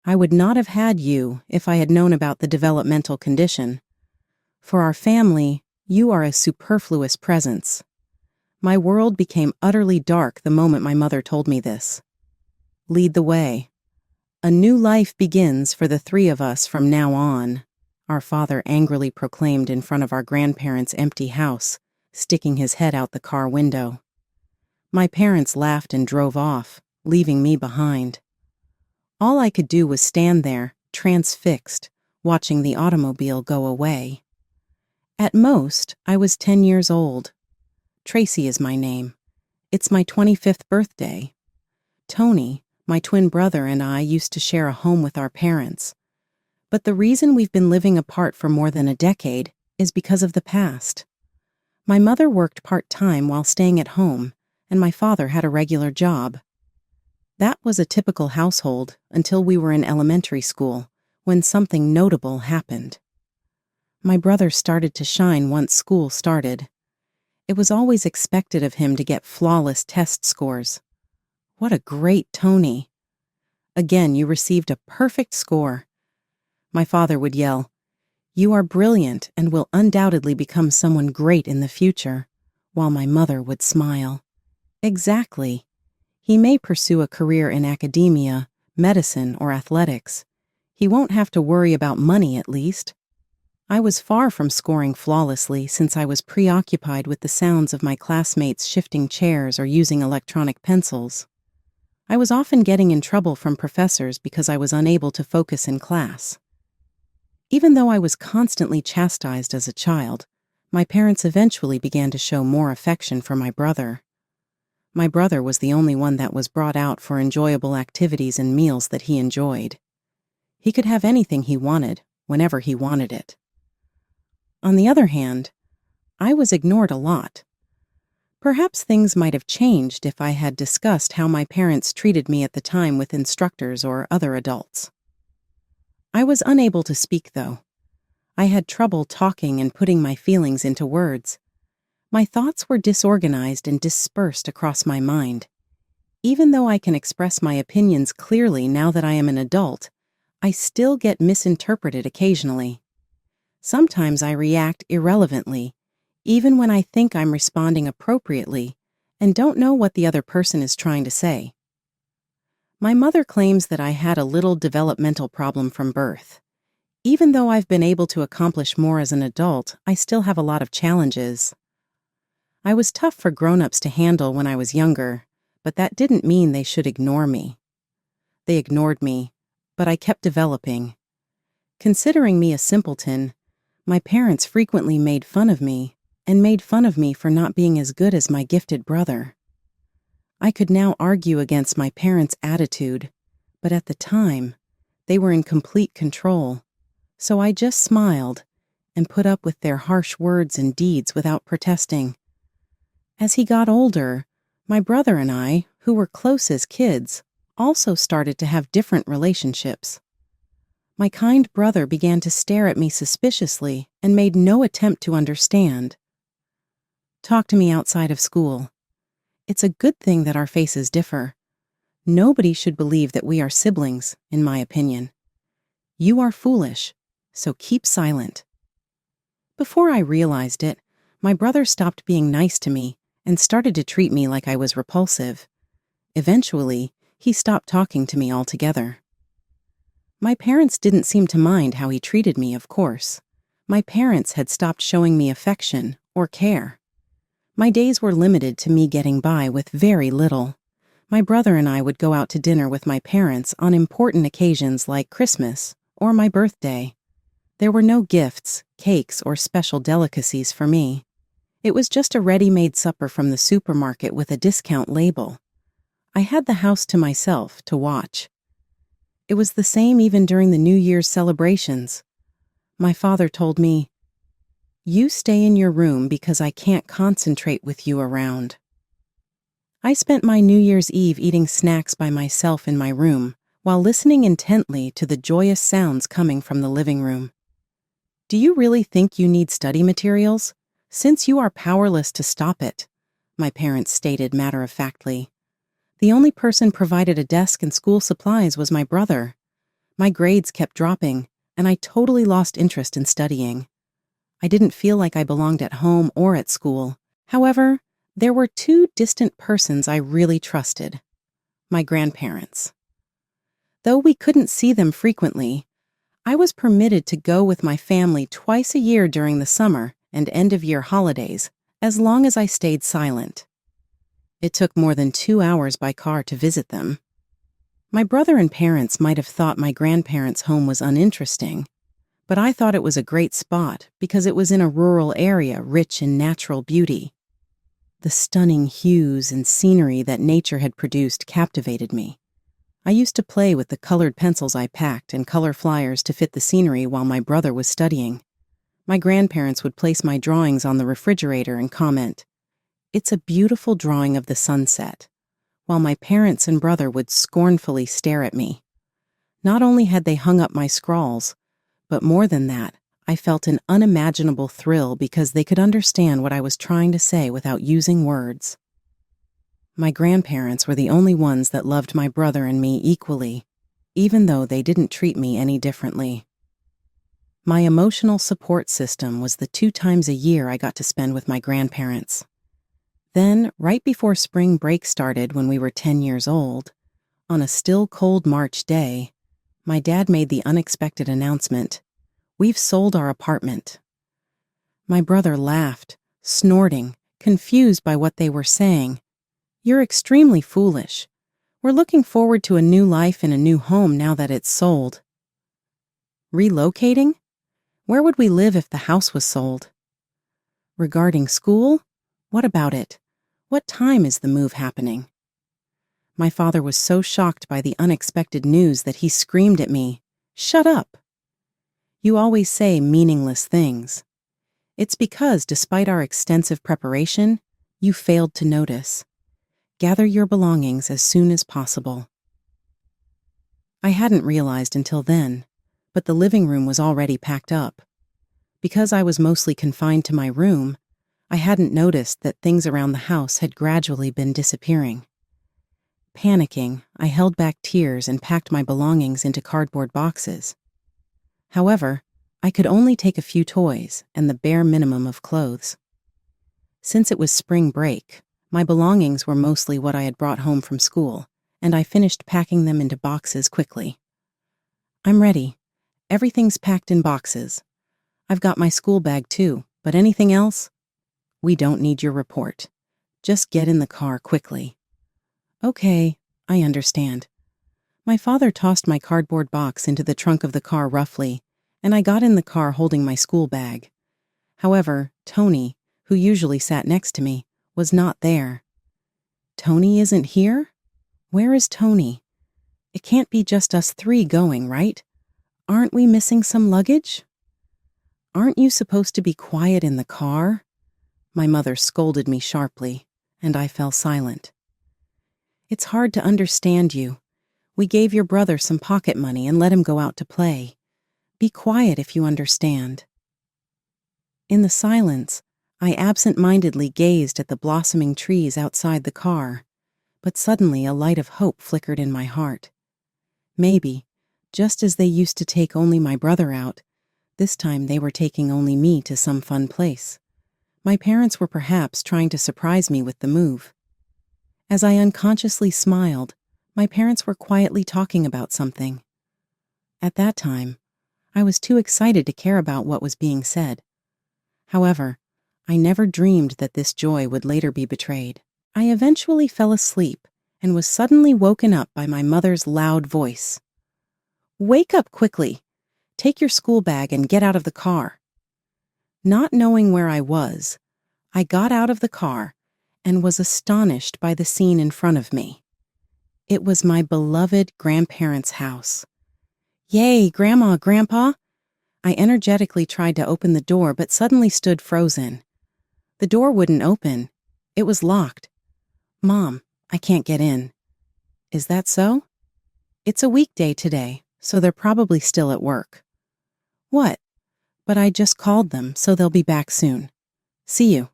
I would not have had you if I had known about the developmental condition. For our family, you are a superfluous presence. My world became utterly dark the moment my mother told me this. Lead the way. A new life begins for the three of us from now on, our father angrily proclaimed in front of our grandparents' empty house, sticking his head out the car window. My parents laughed and drove off, leaving me behind. All I could do was stand there, transfixed, watching the automobile go away. At most, I was 10 years old. Tracy is my name. It's my 25th birthday. Tony, my twin brother, and I used to share a home with our parents. But the reason we've been living apart for more than a decade is because of the past. My mother worked part-time while staying at home, and my father had a regular job. That was a typical household until we were in elementary school, when something notable happened. My brother started to shine once school started. It was always expected of him to get flawless test scores. What a great Tony! Again, you received a perfect score. My father would yell, "You are brilliant and will undoubtedly become someone great in the future," while my mother would smile. Exactly. He may pursue a career in academia, medicine, or athletics. He won't have to worry about money, at least. I was far from scoring flawlessly since I was preoccupied with the sounds of my classmates shifting chairs or using electronic pencils. I was often getting in trouble from professors because I was unable to focus in class. Even though I was constantly chastised as a child, my parents eventually began to show more affection for my brother. My brother was the only one that was brought out for enjoyable activities and meals that he enjoyed. He could have anything he wanted, whenever he wanted it. On the other hand, I was ignored a lot. Perhaps things might have changed if I had discussed how my parents treated me at the time with instructors or other adults. I was unable to speak, though. I had trouble talking and putting my feelings into words. My thoughts were disorganized and dispersed across my mind. Even though I can express my opinions clearly now that I am an adult, I still get misinterpreted occasionally. Sometimes I react irrelevantly, even when I think I'm responding appropriately, and don't know what the other person is trying to say. My mother claims that I had a little developmental problem from birth. Even though I've been able to accomplish more as an adult, I still have a lot of challenges. I was tough for grown-ups to handle when I was younger, but that didn't mean they should ignore me. They ignored me, but I kept developing. Considering me a simpleton, my parents frequently made fun of me, and made fun of me for not being as good as my gifted brother. I could now argue against my parents' attitude, but at the time, they were in complete control, so I just smiled and put up with their harsh words and deeds without protesting. As he got older, my brother and I, who were close as kids, also started to have different relationships. My kind brother began to stare at me suspiciously and made no attempt to understand. Talk to me outside of school. It's a good thing that our faces differ. Nobody should believe that we are siblings, in my opinion. You are foolish, so keep silent. Before I realized it, my brother stopped being nice to me and started to treat me like I was repulsive. Eventually, he stopped talking to me altogether. My parents didn't seem to mind how he treated me, of course. My parents had stopped showing me affection or care. My days were limited to me getting by with very little. My brother and I would go out to dinner with my parents on important occasions like Christmas or my birthday. There were no gifts, cakes, or special delicacies for me. It was just a ready-made supper from the supermarket with a discount label. I had the house to myself to watch. It was the same even during the New Year's celebrations. My father told me, "You stay in your room because I can't concentrate with you around." I spent my New Year's Eve eating snacks by myself in my room while listening intently to the joyous sounds coming from the living room. "Do you really think you need study materials? Since you are powerless to stop it," my parents stated matter-of-factly. The only person provided a desk and school supplies was my brother. My grades kept dropping, and I totally lost interest in studying. I didn't feel like I belonged at home or at school. However, there were two distant persons I really trusted: my grandparents. Though we couldn't see them frequently, I was permitted to go with my family twice a year during the summer and end-of-year holidays, as long as I stayed silent. It took more than 2 hours by car to visit them. My brother and parents might have thought my grandparents' home was uninteresting, but I thought it was a great spot because it was in a rural area rich in natural beauty. The stunning hues and scenery that nature had produced captivated me. I used to play with the colored pencils I packed and color flyers to fit the scenery while my brother was studying. My grandparents would place my drawings on the refrigerator and comment, "It's a beautiful drawing of the sunset," while my parents and brother would scornfully stare at me. Not only had they hung up my scrawls, but more than that, I felt an unimaginable thrill because they could understand what I was trying to say without using words. My grandparents were the only ones that loved my brother and me equally, even though they didn't treat me any differently. My emotional support system was the 2 times a year I got to spend with my grandparents. Then, right before spring break started when we were 10 years old, on a still cold March day, my dad made the unexpected announcement, "We've sold our apartment." My brother laughed, snorting, confused by what they were saying. "You're extremely foolish. We're looking forward to a new life in a new home now that it's sold." Relocating? Where would we live if the house was sold? Regarding school? What about it? What time is the move happening? My father was so shocked by the unexpected news that he screamed at me, "Shut up! You always say meaningless things. It's because, despite our extensive preparation, you failed to notice. Gather your belongings as soon as possible." I hadn't realized until then, but the living room was already packed up. Because I was mostly confined to my room, I hadn't noticed that things around the house had gradually been disappearing. Panicking, I held back tears and packed my belongings into cardboard boxes. However, I could only take a few toys and the bare minimum of clothes. Since it was spring break, my belongings were mostly what I had brought home from school, and I finished packing them into boxes quickly. "I'm ready. Everything's packed in boxes. I've got my school bag too, but anything else? We don't need your report. Just get in the car quickly." "Okay, I understand." My father tossed my cardboard box into the trunk of the car roughly, and I got in the car holding my school bag. However, Tony, who usually sat next to me, was not there. "Tony isn't here? Where is Tony? It can't be just us 3 going, right? Aren't we missing some luggage?" "Aren't you supposed to be quiet in the car?" My mother scolded me sharply, and I fell silent. "It's hard to understand you. We gave your brother some pocket money and let him go out to play. Be quiet if you understand." In the silence, I absent-mindedly gazed at the blossoming trees outside the car, but suddenly a light of hope flickered in my heart. Maybe, just as they used to take only my brother out, this time they were taking only me to some fun place. My parents were perhaps trying to surprise me with the move. As I unconsciously smiled, my parents were quietly talking about something. At that time, I was too excited to care about what was being said. However, I never dreamed that this joy would later be betrayed. I eventually fell asleep and was suddenly woken up by my mother's loud voice. "Wake up quickly! Take your school bag and get out of the car." Not knowing where I was, I got out of the car and was astonished by the scene in front of me. It was my beloved grandparents' house. "Yay, Grandma, Grandpa!" I energetically tried to open the door but suddenly stood frozen. The door wouldn't open. It was locked. "Mom, I can't get in." "Is that so?" "It's a weekday today, so they're probably still at work." "What? But I just called them, so they'll be back soon. See you."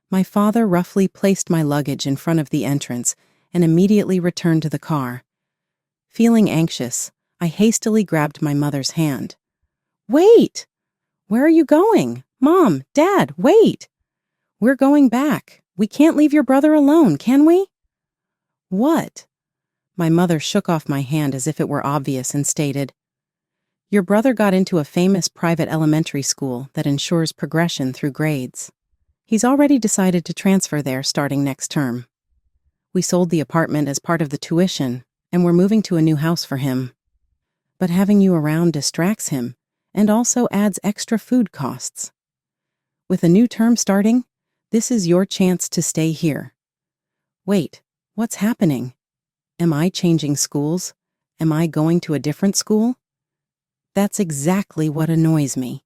My father roughly placed my luggage in front of the entrance and immediately returned to the car. Feeling anxious, I hastily grabbed my mother's hand. Wait! Where are you going? Mom, Dad, wait! We're going back. We can't leave your brother alone, can we? What? My mother shook off my hand as if it were obvious and stated, Your brother got into a famous private elementary school that ensures progression through grades. He's already decided to transfer there starting next term. We sold the apartment as part of the tuition, and we're moving to a new house for him. But having you around distracts him and also adds extra food costs. With a new term starting, this is your chance to stay here. Wait, what's happening? Am I changing schools? Am I going to a different school? That's exactly what annoys me.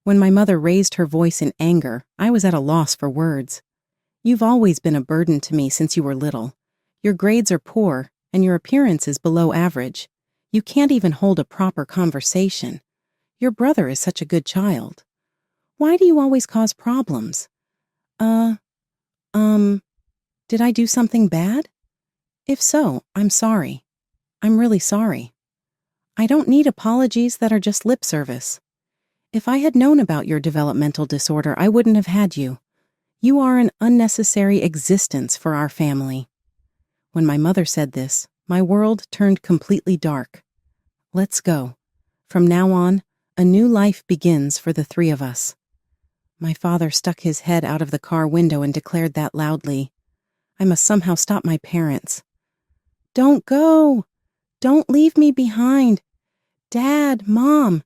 When my mother raised her voice in anger, I was at a loss for words. You've always been a burden to me since you were little. Your grades are poor, and your appearance is below average. You can't even hold a proper conversation. Your brother is such a good child. Why do you always cause problems? Did I do something bad? If so, I'm sorry. I'm really sorry. I don't need apologies that are just lip service. If I had known about your developmental disorder, I wouldn't have had you. You are an unnecessary existence for our family. When my mother said this, my world turned completely dark. Let's go. From now on, a new life begins for the three of us. My father stuck his head out of the car window and declared that loudly. I must somehow stop my parents. Don't go! Don't leave me behind! Dad, Mom,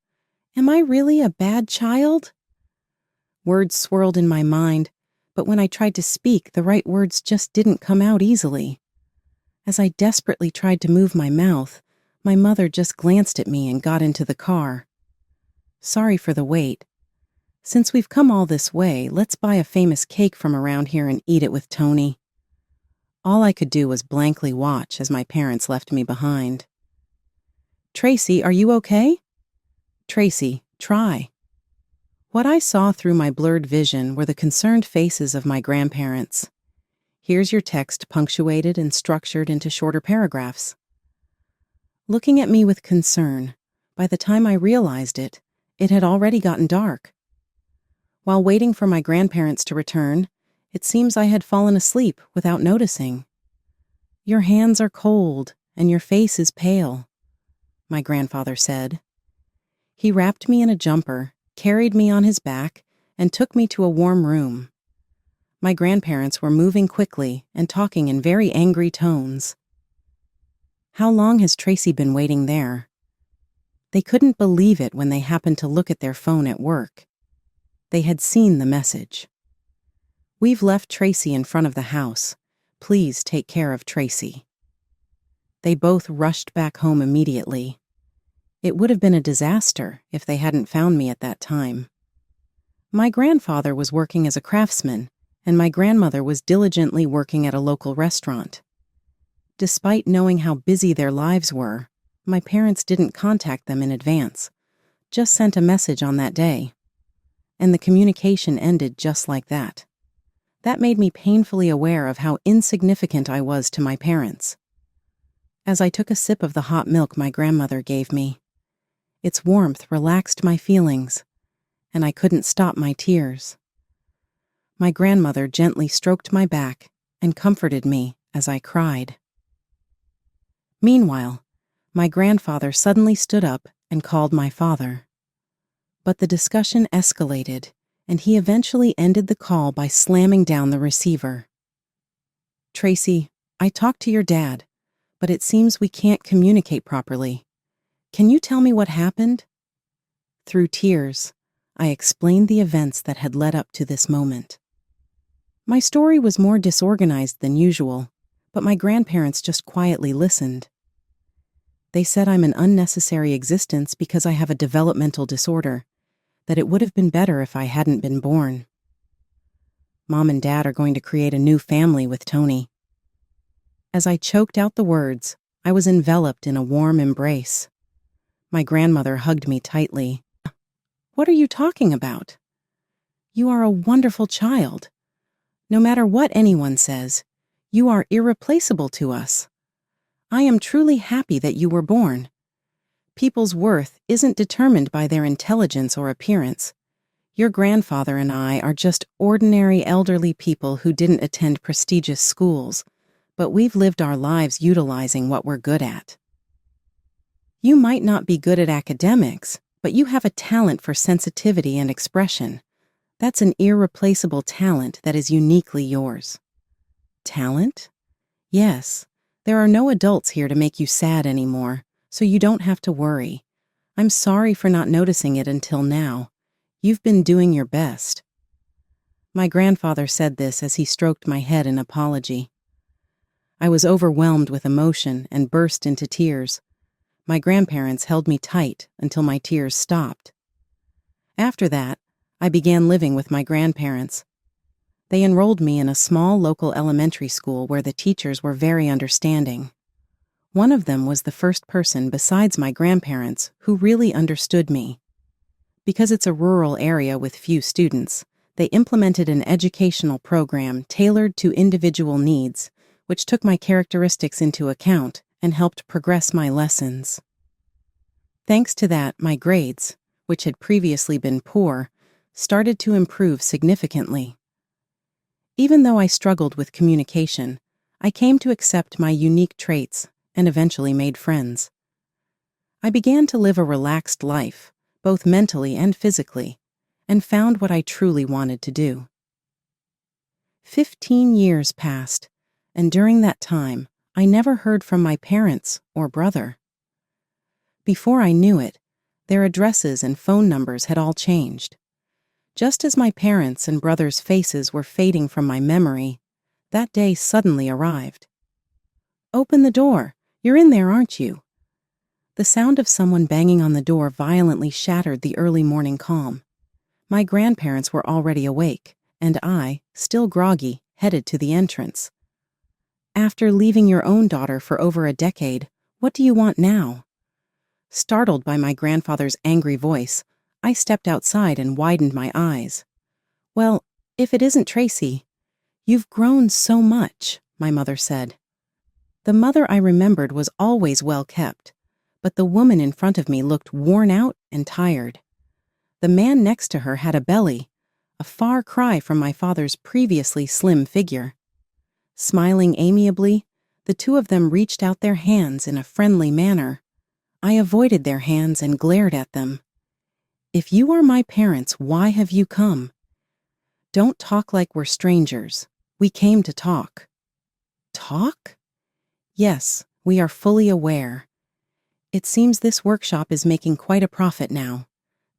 am I really a bad child? Words swirled in my mind, but when I tried to speak, the right words just didn't come out easily. As I desperately tried to move my mouth, my mother just glanced at me and got into the car. Sorry for the wait. Since we've come all this way, let's buy a famous cake from around here and eat it with Tony. All I could do was blankly watch as my parents left me behind. Tracy, are you okay? Tracy, try. What I saw through my blurred vision were the concerned faces of my grandparents. Here's your text punctuated and structured into shorter paragraphs. Looking at me with concern, by the time I realized it, it had already gotten dark. While waiting for my grandparents to return, it seems I had fallen asleep without noticing. Your hands are cold and your face is pale, my grandfather said. He wrapped me in a jumper, carried me on his back, and took me to a warm room. My grandparents were moving quickly and talking in very angry tones. How long has Tracy been waiting there? They couldn't believe it when they happened to look at their phone at work. They had seen the message. We've left Tracy in front of the house. Please take care of Tracy. They both rushed back home immediately. It would have been a disaster if they hadn't found me at that time. My grandfather was working as a craftsman, and my grandmother was diligently working at a local restaurant. Despite knowing how busy their lives were, my parents didn't contact them in advance, just sent a message on that day. And the communication ended just like that. That made me painfully aware of how insignificant I was to my parents. As I took a sip of the hot milk my grandmother gave me, its warmth relaxed my feelings, and I couldn't stop my tears. My grandmother gently stroked my back and comforted me as I cried. Meanwhile, my grandfather suddenly stood up and called my father. But the discussion escalated, and he eventually ended the call by slamming down the receiver. Tracy, I talked to your dad, but it seems we can't communicate properly. Can you tell me what happened? Through tears, I explained the events that had led up to this moment. My story was more disorganized than usual, but my grandparents just quietly listened. They said I'm an unnecessary existence because I have a developmental disorder, that it would have been better if I hadn't been born. Mom and Dad are going to create a new family with Tony. As I choked out the words, I was enveloped in a warm embrace. My grandmother hugged me tightly. What are you talking about? You are a wonderful child. No matter what anyone says, you are irreplaceable to us. I am truly happy that you were born. People's worth isn't determined by their intelligence or appearance. Your grandfather and I are just ordinary elderly people who didn't attend prestigious schools, but we've lived our lives utilizing what we're good at. You might not be good at academics, but you have a talent for sensitivity and expression. That's an irreplaceable talent that is uniquely yours. Talent? Yes. There are no adults here to make you sad anymore, so you don't have to worry. I'm sorry for not noticing it until now. You've been doing your best. My grandfather said this as he stroked my head in apology. I was overwhelmed with emotion and burst into tears. My grandparents held me tight until my tears stopped. After that, I began living with my grandparents. They enrolled me in a small local elementary school where the teachers were very understanding. One of them was the first person besides my grandparents who really understood me. Because it's a rural area with few students, they implemented an educational program tailored to individual needs, which took my characteristics into account and helped progress my lessons. Thanks to that, my grades, which had previously been poor, started to improve significantly. Even though I struggled with communication, I came to accept my unique traits and eventually made friends. I began to live a relaxed life, both mentally and physically, and found what I truly wanted to do. 15 years passed, and during that time, I never heard from my parents or brother. Before I knew it, their addresses and phone numbers had all changed. Just as my parents' and brother's faces were fading from my memory, that day suddenly arrived. "Open the door. You're in there, aren't you?" The sound of someone banging on the door violently shattered the early morning calm. My grandparents were already awake, and I, still groggy, headed to the entrance. "After leaving your own daughter for over a decade, what do you want now?" Startled by my grandfather's angry voice, I stepped outside and widened my eyes. "Well, if it isn't Tracy, you've grown so much," my mother said. The mother I remembered was always well kept, but the woman in front of me looked worn out and tired. The man next to her had a belly, a far cry from my father's previously slim figure. Smiling amiably, the two of them reached out their hands in a friendly manner. I avoided their hands and glared at them. "If you are my parents, why have you come?" "Don't talk like we're strangers. We came to talk." "Talk?" "Yes, we are fully aware. It seems this workshop is making quite a profit now.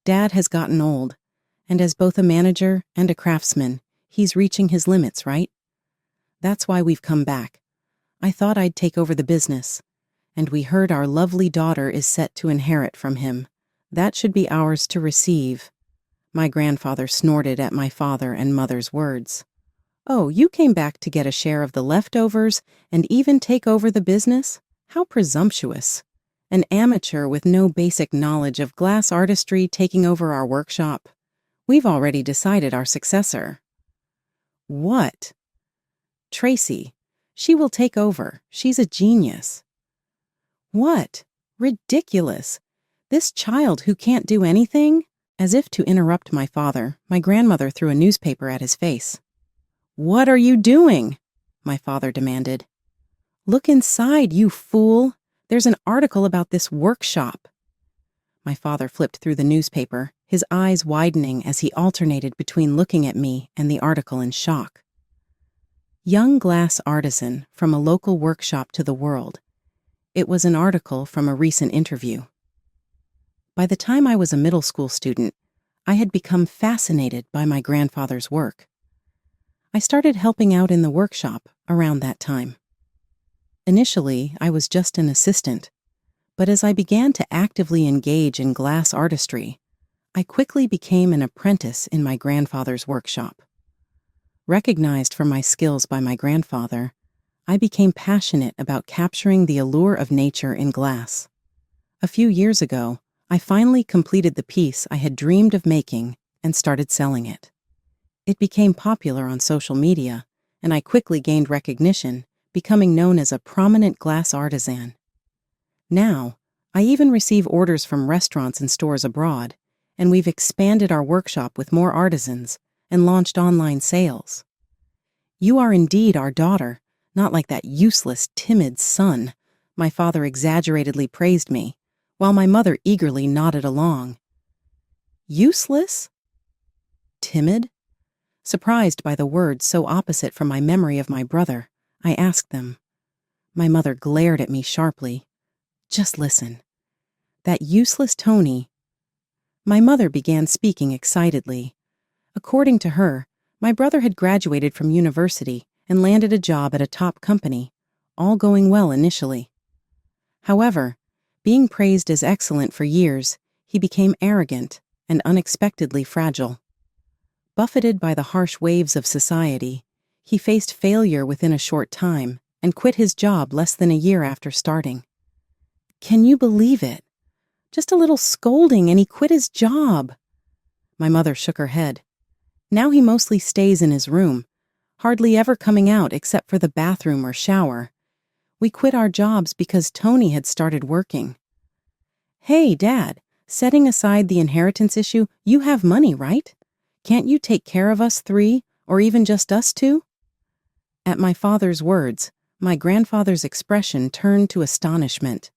Dad has gotten old, and as both a manager and a craftsman, he's reaching his limits, right? That's why we've come back. I thought I'd take over the business, and we heard our lovely daughter is set to inherit from him. That should be ours to receive." My grandfather snorted at my father and mother's words. "Oh, you came back to get a share of the leftovers and even take over the business? How presumptuous. An amateur with no basic knowledge of glass artistry taking over our workshop. We've already decided our successor." "What?" "Tracy. She will take over. She's a genius." "What? Ridiculous. This child who can't do anything?" As if to interrupt my father, my grandmother threw a newspaper at his face. "What are you doing?" my father demanded. "Look inside, you fool. There's an article about this workshop." My father flipped through the newspaper, his eyes widening as he alternated between looking at me and the article in shock. "Young glass artisan from a local workshop to the world." It was an article from a recent interview. By the time I was a middle school student, I had become fascinated by my grandfather's work. I started helping out in the workshop around that time. Initially, I was just an assistant, but as I began to actively engage in glass artistry, I quickly became an apprentice in my grandfather's workshop. Recognized for my skills by my grandfather, I became passionate about capturing the allure of nature in glass. A few years ago, I finally completed the piece I had dreamed of making and started selling it. It became popular on social media, and I quickly gained recognition, becoming known as a prominent glass artisan. Now, I even receive orders from restaurants and stores abroad, and we've expanded our workshop with more artisans and launched online sales. You are indeed our daughter, not like that useless, timid son, my father exaggeratedly praised me, while my mother eagerly nodded along. Useless? Timid? Surprised by the words so opposite from my memory of my brother, I asked them. My mother glared at me sharply. Just listen. That useless Tony. My mother began speaking excitedly. According to her, my brother had graduated from university and landed a job at a top company, all going well initially. However, being praised as excellent for years, he became arrogant and unexpectedly fragile. Buffeted by the harsh waves of society, he faced failure within a short time and quit his job less than a year after starting. Can you believe it? Just a little scolding and he quit his job. My mother shook her head. Now he mostly stays in his room, hardly ever coming out except for the bathroom or shower. We quit our jobs because Tony had started working. Hey, Dad, setting aside the inheritance issue, you have money, right? Can't you take care of us three, or even just us two? At my father's words, my grandfather's expression turned to astonishment.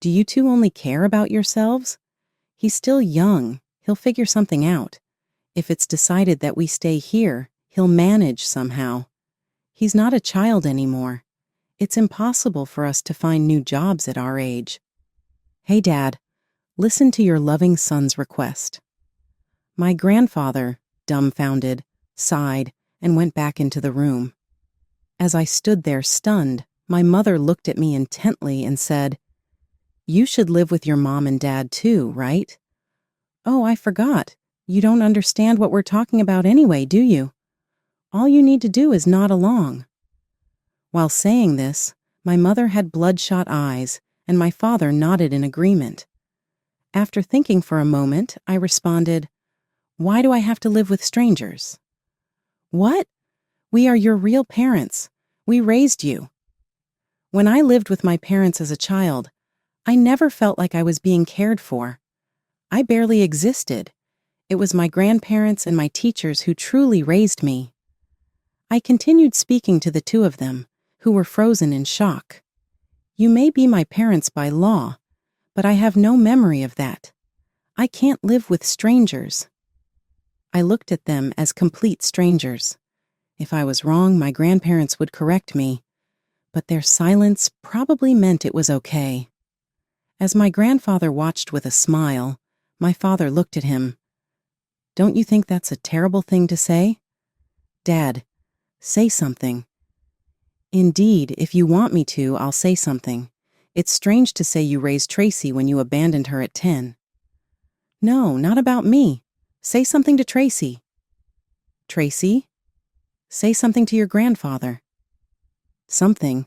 Do you two only care about yourselves? He's still young. He'll figure something out. If it's decided that we stay here, he'll manage somehow. He's not a child anymore. It's impossible for us to find new jobs at our age. Hey, Dad, listen to your loving son's request. My grandfather, dumbfounded, sighed, and went back into the room. As I stood there stunned, my mother looked at me intently and said, You should live with your mom and dad too, right? Oh, I forgot. You don't understand what we're talking about anyway, do you? All you need to do is nod along. While saying this, my mother had bloodshot eyes, and my father nodded in agreement. After thinking for a moment, I responded, Why do I have to live with strangers? What? We are your real parents. We raised you. When I lived with my parents as a child, I never felt like I was being cared for. I barely existed. It was my grandparents and my teachers who truly raised me. I continued speaking to the two of them, who were frozen in shock. You may be my parents by law, but I have no memory of that. I can't live with strangers. I looked at them as complete strangers. If I was wrong, my grandparents would correct me, but their silence probably meant it was okay. As my grandfather watched with a smile, my father looked at him. Don't you think that's a terrible thing to say? Dad, say something. Indeed, if you want me to, I'll say something. It's strange to say you raised Tracy when you abandoned her at 10. No, not about me. Say something to Tracy. Tracy? Say something to your grandfather. Something?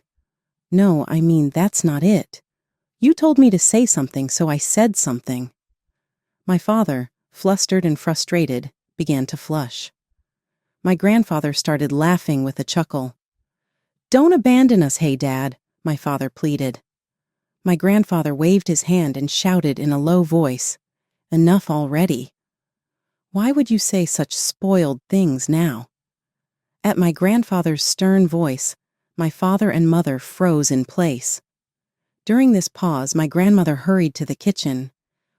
No, I mean, that's not it. You told me to say something, so I said something. My father, flustered and frustrated, began to flush. My grandfather started laughing with a chuckle. Don't abandon us, hey, Dad, my father pleaded. My grandfather waved his hand and shouted in a low voice, Enough already. Why would you say such spoiled things now? At my grandfather's stern voice, my father and mother froze in place. During this pause, my grandmother hurried to the kitchen.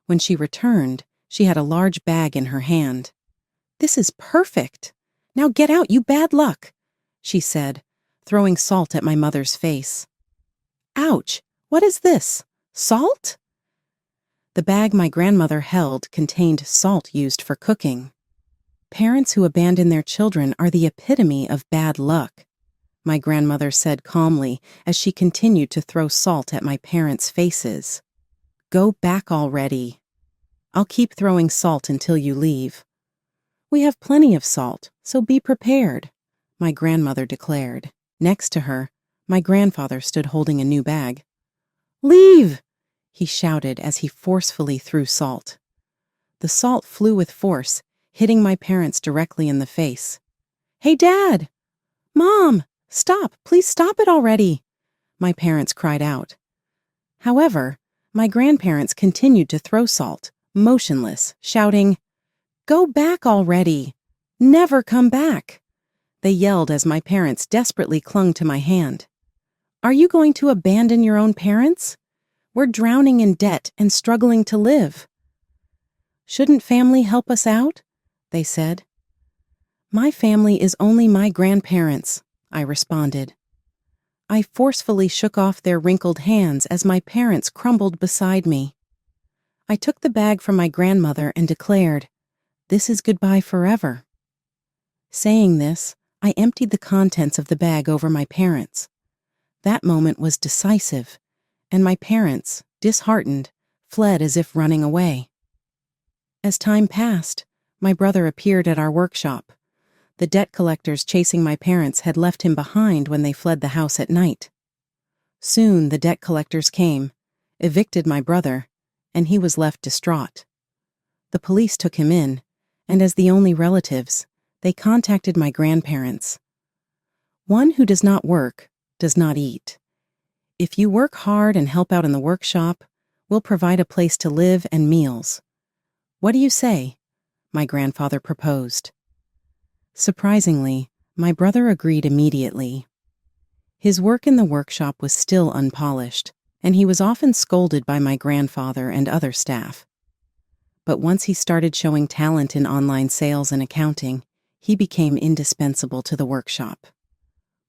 When she returned, she had a large bag in her hand. This is perfect. Now get out, you bad luck, she said, throwing salt at my mother's face. Ouch! What is this? Salt? The bag my grandmother held contained salt used for cooking. Parents who abandon their children are the epitome of bad luck, my grandmother said calmly as she continued to throw salt at my parents' faces. Go back already. I'll keep throwing salt until you leave. We have plenty of salt, so be prepared, my grandmother declared. Next to her, my grandfather stood holding a new bag. Leave! He shouted as he forcefully threw salt. The salt flew with force, hitting my parents directly in the face. Hey, Dad! Mom! Stop! Please stop it already! My parents cried out. However, My grandparents continued to throw salt, motionless, shouting, "Go back already! Never come back!" They yelled as my parents desperately clung to my hand. "Are you going to abandon your own parents? We're drowning in debt and struggling to live." "Shouldn't family help us out?" they said. "My family is only my grandparents," I responded. I forcefully shook off their wrinkled hands as my parents crumbled beside me. I took the bag from my grandmother and declared, "This is goodbye forever." Saying this, I emptied the contents of the bag over my parents. That moment was decisive, and my parents, disheartened, fled as if running away. As time passed, my brother appeared at our workshop. The debt collectors chasing my parents had left him behind when they fled the house at night. Soon the debt collectors came, evicted my brother, and he was left distraught. The police took him in, and as the only relatives, they contacted my grandparents. One who does not work does not eat. If you work hard and help out in the workshop, we'll provide a place to live and meals. What do you say? My grandfather proposed. Surprisingly, my brother agreed immediately. His work in the workshop was still unpolished, and he was often scolded by my grandfather and other staff. But once he started showing talent in online sales and accounting, he became indispensable to the workshop.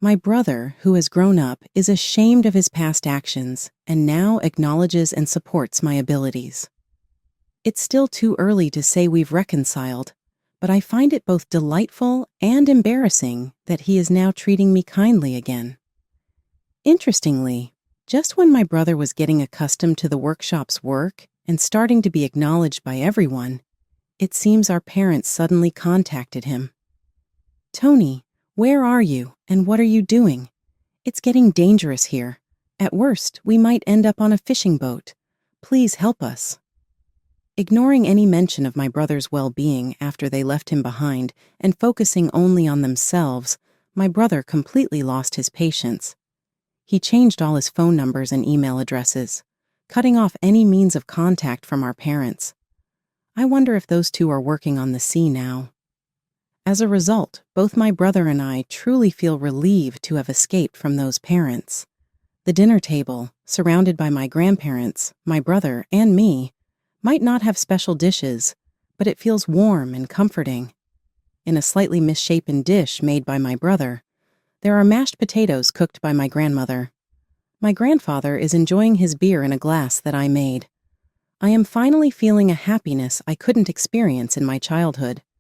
My brother, who has grown up, is ashamed of his past actions and now acknowledges and supports my abilities. It's still too early to say we've reconciled, but I find it both delightful and embarrassing that he is now treating me kindly again. Interestingly, just when my brother was getting accustomed to the workshop's work and starting to be acknowledged by everyone, it seems our parents suddenly contacted him. "Tony, where are you and what are you doing? It's getting dangerous here. At worst, we might end up on a fishing boat. Please help us." Ignoring any mention of my brother's well-being after they left him behind and focusing only on themselves, my brother completely lost his patience. He changed all his phone numbers and email addresses, cutting off any means of contact from our parents. I wonder if those two are working on the sea now. As a result, both my brother and I truly feel relieved to have escaped from those parents. The dinner table, surrounded by my grandparents, my brother, and me, might not have special dishes, but it feels warm and comforting. In a slightly misshapen dish made by my brother, there are mashed potatoes cooked by my grandmother. My grandfather is enjoying his beer in a glass that I made. I am finally feeling a happiness I couldn't experience in my childhood.